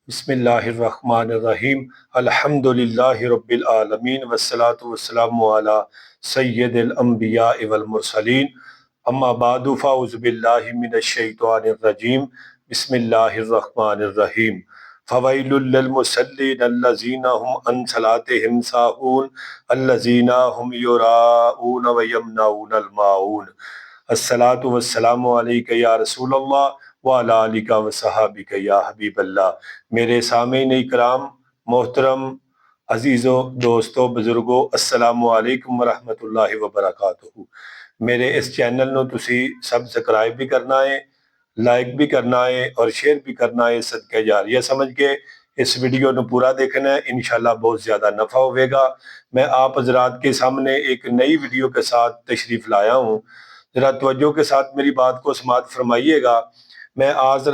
बिस्मिल्लाहिर्रहमानिर्रहीम अल्हम्दुलिल्लाहि रब्बिल आलमीन वस्सलातु वस्सलामु अला सय्यदिल अंबिया वल मुरसलीन अम्मा बादु फ़अऊज़ु बिल्लाहि मिनश शैतानिर रजीम बिस्मिल्लाहिर्रहमानिर्रहीम फ़वैलुल लिल मुसल्लीन अल्लज़ीना हुम अन सलातिहिम साहून अल्लज़ीना हुम युराऊन व यमनऊनल माऊन। अस्सलातु वस्सलामु अलैका या रसूलल्लाह व अला आलिका व सहाबिका या हबीबल्लाह। मेरे सामीन इकराम, मोहतरम अजीज़ो, दोस्तों, बुजुर्गो, अस्सलामु अलैकुम व रहमतुल्लाहि व बरकातुहू। मेरे इस चैनल ਨੂੰ ਤੁਸੀਂ सब्सक्राइब भी करना है, लाइक भी करना है और शेयर भी करना है। सदका जारिया समझ के इस वीडियो को पूरा देखना है, इंशाल्लाह बहुत ज़्यादा नफ़ा होगा। मैं आप हजरात के सामने एक नई वीडियो के साथ तशरीफ़ लाया हूँ। ज़रा तवज्जो के साथ मेरी बात को समाअत फरमाइएगा। मैं आज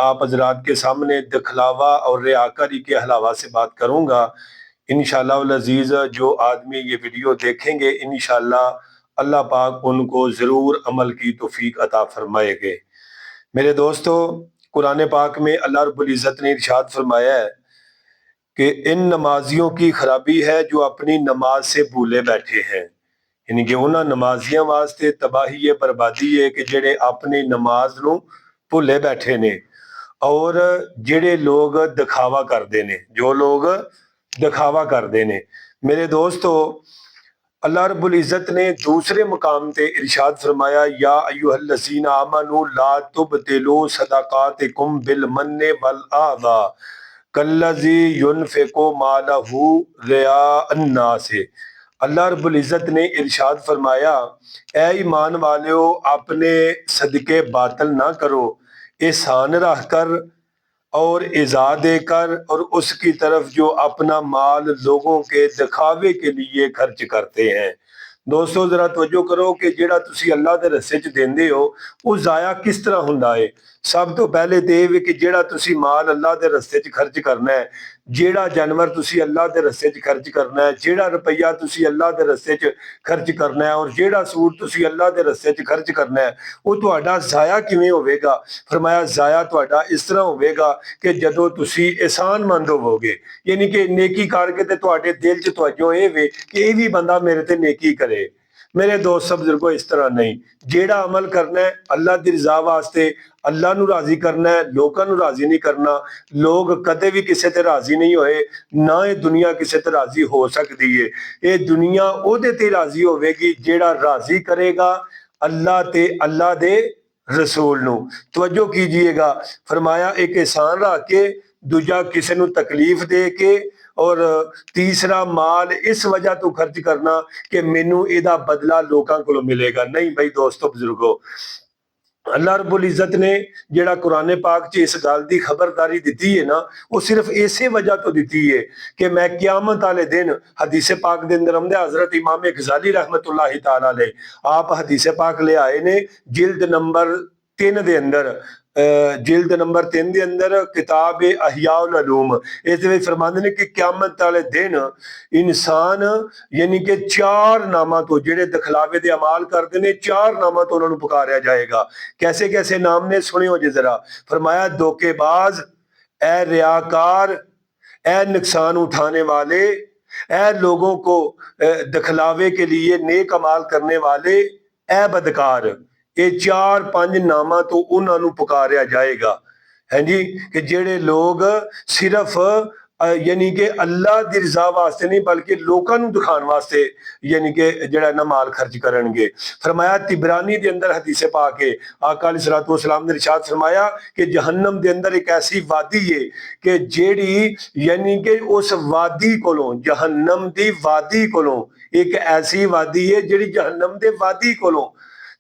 आप हजरात के सामने दिखलावा और रियाकारी के हलावा से बात करूँगा। इंशाअल्लाह अल अज़ीज़ जो आदमी ये वीडियो देखेंगे, इंशाअल्लाह अल्लाह पाक उनको ज़रूर अमल की तौफीक अता फरमाएंगे। मेरे दोस्तों, कुरान पाक में अल्लाह रब्बुल इज़्ज़त ने इरशाद फरमाया है कि इन नमाजियों की खराबी है जो अपनी नमाज से भूले बैठे हैं। यानी कि उन्होंने नमाजियों वास्ते तबाही है, बर्बादी है कि जेड़े अपनी नमाज नूं भुले बैठे ने और जेड़े लोग दिखावा करते ने, जो लोग दिखावा करते ने। मेरे दोस्तों, अल्लाह रब्बुल इज़्ज़त ने दूसरे मुकाम पे इरशाद फरमाया, या अय्युहल्लज़ीना आमनू ला तुबतिलू सदक़ातिकुम बिल मन्नि वल आज़ा कल्लज़ी युनफ़िक़ु मालहू रियाअन नास। अल्लाह रब्बुल इज़्ज़त ने इरशाद फरमाया, ए ईमान वालों, अपने सदके बातल ना करो, एहसान रख कर और इज़ा देकर, और उसकी तरफ जो अपना माल लोगों के दिखावे के लिए खर्च करते हैं। दोस्तों, जरा तवज्जो करो कि जेड़ा तुसी अल्लाह दे रस्ते च देंदे हो वो जाया किस तरह हुंदा है। सब तो पहले तो ये कि जेड़ा तुसी माल अल्लाह दे रस्ते च खर्च करना है, जेड़ा जानवर तुसी अल्लाह दे रस्ते च खर्च करना है, जेड़ा रुपया तुसी अल्लाह दे रस्ते च खर्च करना है और जेड़ा सूट तुसी अल्लाह दे रस्ते च खर्च करना है, वो तुहाडा जाया किवें होवेगा। फरमाया, जाया तुहाडा इस तरह होवेगा कि जदों तुसी एहसानमंद होवोगे, यानी कि नेकी करके ते तुहाडे दिल च तवज्जो ये वे कि ये भी बंदा मेरे ते नेकी करे। मेरे दोस्त बुजुर्गो, इस तरह नहीं। जेड़ा अमल करना है अल्लाह दी रज़ा वास्ते, अल्लाह नू राजी करना है, लोकां नू राजी नहीं करना। लोग कदे भी किसी ते राजी नहीं होए, ना ये दुनिया किसी ते राजी हो सकती है। ये दुनिया ओदे ते राजी होवेगी जेड़ा राजी करेगा अल्लाह ते अल्लाह दे रसूल नू। तवज्जो कीजिएगा, फरमाया एक एहसान रख के, दूजा किसी नू तकलीफ दे के, और तीसरा माल इस वजह तो खर्च करना कि मैनू इहदा बदला लोकां कोलों मिलेगा नहीं। भाई दोस्तों बुजुर्गो, अल्लाह रब्बुल इज़्ज़त ने जेड़ा कुरान पाक च इस गल की खबरदारी दी है ना, वो सिर्फ इसे वजह तो दी है कि मैं क़यामत वाले दिन, हदीस पाक के अंदर आंदा, हजरत इमाम गज़ाली रहमतुल्लाहि तआला अलैह आप हदीस पाक ले आए ने जिल्द नंबर 3 दे अंदर, जिल्द नंबर 3 दे अंदर किताब अहियाउल उलूम। इस विच फरमांदे ने कि क़यामत वाले दिन इंसान यानी कि 4 नामां तो, जेड़े दिखलावे दे अमाल करते ने, 4 नामां तो उन्होंने पुकारा जाएगा। कैसे कैसे नाम ने, सुनियो जी जरा। फरमाया, धोखेबाज, ए रियाकार, ए नुकसान उठाने वाले, ए लोगों को दिखलावे के लिए नेक अमाल करने वाले, ए बदकार। ये 4-5 नामा तो उन्होंने पुकारा जाएगा, है जी, कि जेड़े लोग सिर्फ यानी कि अल्लाह दी रज़ा वास्ते नहीं बल्कि लोकां नू दिखाने वास्ते यानी कि जेड़ा ना माल खर्च करनगे। फरमाया, तिबरानी दे अंदर हदीस पाक है, आका अलैहिस्सलातु वस्सलाम ने इरशाद फरमाया कि जहन्नम दे अंदर एक ऐसी वादी है कि जेड़ी यानी कि उस वादी कोलों, जहन्नम दी वादी कोलों, एक ऐसी वादी है जेड़ी जहन्नम दे वादी कोलों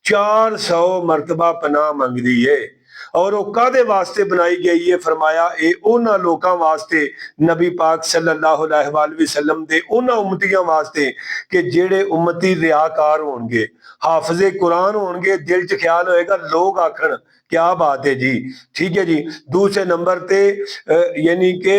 400 मरतबा पनाह मंगदी है। और वो कादे वास्ते बनाई गई है? फरमाया, ये उन्हां लोकां वास्ते, नबी पाक सल्लल्लाहु अलैहि वसल्लम दे उन्हां उम्मतियां वास्ते कि जेड़े उम्मती रियाकार होणगे, हाफिज़े कुरान होणगे। दिल च ख्याल होएगा लोग आखण क्या बात है जी, ठीक है जी। दूसरे नंबर ते यानी कि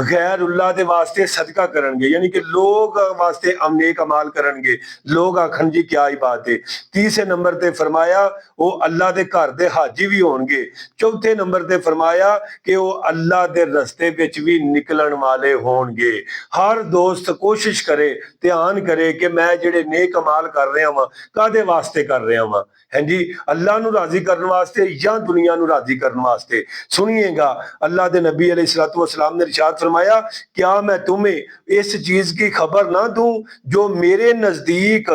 गैरुल्लाह दे वास्ते सदका करनगे, यानी कि लोग वास्ते नेक अमाल करनगे, लोग आखन जी क्या ही बात है। तीसरे नंबर ते फरमाया वो अल्लाह दे घर दे हाजी भी होणगे। चौथे नंबर ते फरमाया कि वो अल्लाह दे रस्ते विच भी निकलन वाले होणगे। हर दोस्त कोशिश करे, ध्यान करे कि मैं जेड़े नेक अमाल कर रहा वां कादे वास्ते कर रहा वां, हैं जी, अल्लाह नू राजी करने वास्ते या दुनिया नू राजी करने वास्ते। सुनिएगा, अल्लाह दे नबी अलैहिस्सलातु वस्सलाम ने इरशाद फरमाया, क्या मैं तुम्हें इस चीज की खबर ना दूं जो मेरे नजदीक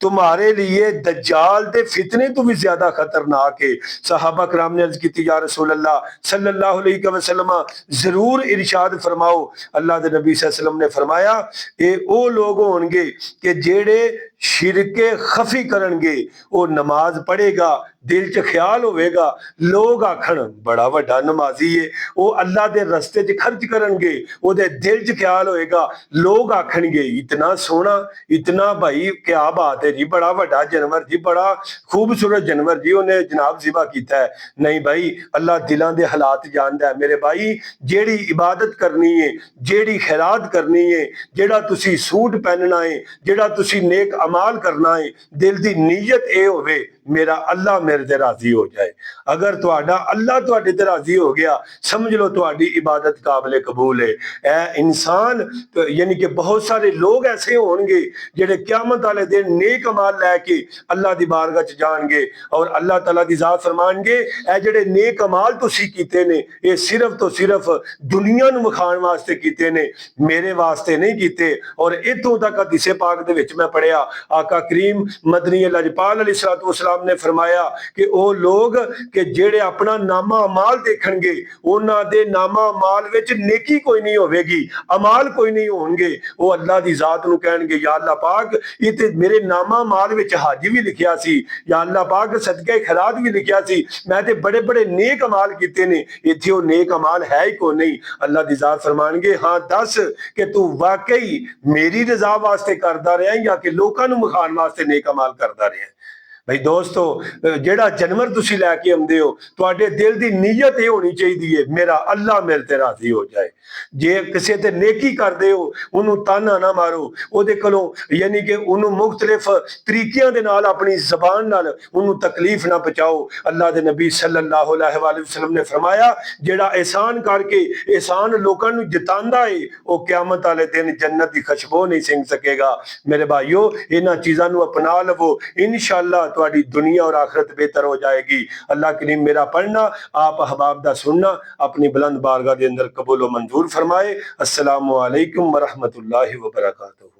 तुम्हारे लिए दज्जाल दे फितने तो भी ज्यादा खतरनाक है। सहाबा कराम ने अर्ज की, या रसूल अल्लाह सल्लल्लाहु अलैहि वसल्लम जरूर इरशाद फरमाओ। अल्लाह दे नबी सल्लल्लाहु अलैहि वसल्लम ने फरमाया, ये वो लोग होंगे कि जेड़े शिरके खफी करनगे, वो नमाज पढ़ेगा, दिल च ख्याल होवेगा, लोग आखन बड़ा वड्डा नमाजी है, वो अल्लाह दे रस्ते च खर्च करनगे, ओदे दिल च ख्याल होएगा, लोग आखनगे इतना सोहना, इतना भाई क्या बात है जी, बड़ा वड्डा जानवर जी, बड़ा खूबसूरत जानवर जी उन्हें जनाब जिबा कीता है। नहीं भाई, अल्लाह दिलां दे हालात जानदा है। मेरे भाई, जेड़ी इबादत करनी है, जेड़ी खैरात करनी है, जेड़ा तुसी सूट पहनना है, जेड़ा तुसी नेक अमाल करना है, दिल दी नीयत ए होवे मेरा अल्लाह मेरे ते राजी हो जाए। अगर तुहाडा अल्लाह तुहाडे ते राजी हो गया, समझ लो तुहाडी इबादत काबिल कबूल है। ए इंसान यानी कि बहुत सारे लोग ऐसे होंगे जेड़े क़यामत वाले दिन नेक अमाल लैके अल्लाह दी बारगाह च जाणगे और अल्लाह तआला दी ज़ात फरमाणगे, ए जेड़े नेक अमाल तुसी कीते ने, ये सिर्फ तो सिर्फ दुनिया नूं विखाण वास्ते कीते ने, मेरे वास्ते नहीं कीते। और इत्थों तक हदीसे पाक दे विच मैं पढ़िया, आका करीम मदनी लजपाल अलैहिस्सलातु वस्सलाम ने फरमाया कि वो लोग कि जेड़े अपना नामा अमाल देखणगे, उन्हां दे नामा अमाल विच नेकी कोई नहीं होवेगी, अमाल कोई नहीं होणगे। वो अल्लाह दी ज़ात नूं कहणगे, या अल्लाह पाक ये ते मेरे नामा अमाल विच हाजी भी लिखिया सी, या अल्लाह पाक सदके खैरात भी लिखिया सी, मैं ते बड़े बड़े नेक अमाल कीते ने, इत्थे वो नेक अमाल है ही कोई नहीं। अल्लाह दी ज़ात फरमाणगे, हाँ दस कि तू वाकई मेरी रजा वास्ते करदा रहा या कि लोकां नूं विखाण वास्ते नेक अमाल करदा रहा। भाई दोस्तों, जेड़ा जानवर तुसी लैके आउंदे हो, तुहाडे दिल दी नीयत ये होनी चाहिए मेरा अल्लाह मेरे ते राजी हो जाए। जे किसी ते नेकी करदे हो, उन्हों ताना ना मारो, ओदे कोलों यानी कि उन्हों मुख्तलिफ तरीकियां दे नाल अपनी ज़बान नाल उन्हों तकलीफ ना पहुंचाओ। अल्लाह दे नबी सल्लल्लाहु अलैहि वसल्लम ने फरमाया, जेड़ा एहसान करके एहसान लोकां नूं जतांदा है, वो क़यामत वाले दिन जन्नत दी खुशबू नहीं सिंघ सकेगा। मेरे भाइयों, इन्हां चीज़ां नूं अपना लवो, इंशाअल्लाह तुम्हारी दुनिया और आखिरत बेहतर हो जाएगी। अल्लाह करीम मेरा पढ़ना, आप अहबाब दा सुनना अपनी बुलंद बारगाह के अंदर कबूल व मंजूर फरमाए। अस्सलामु अलैकुम व रहमतुल्लाहि व बरकातहू।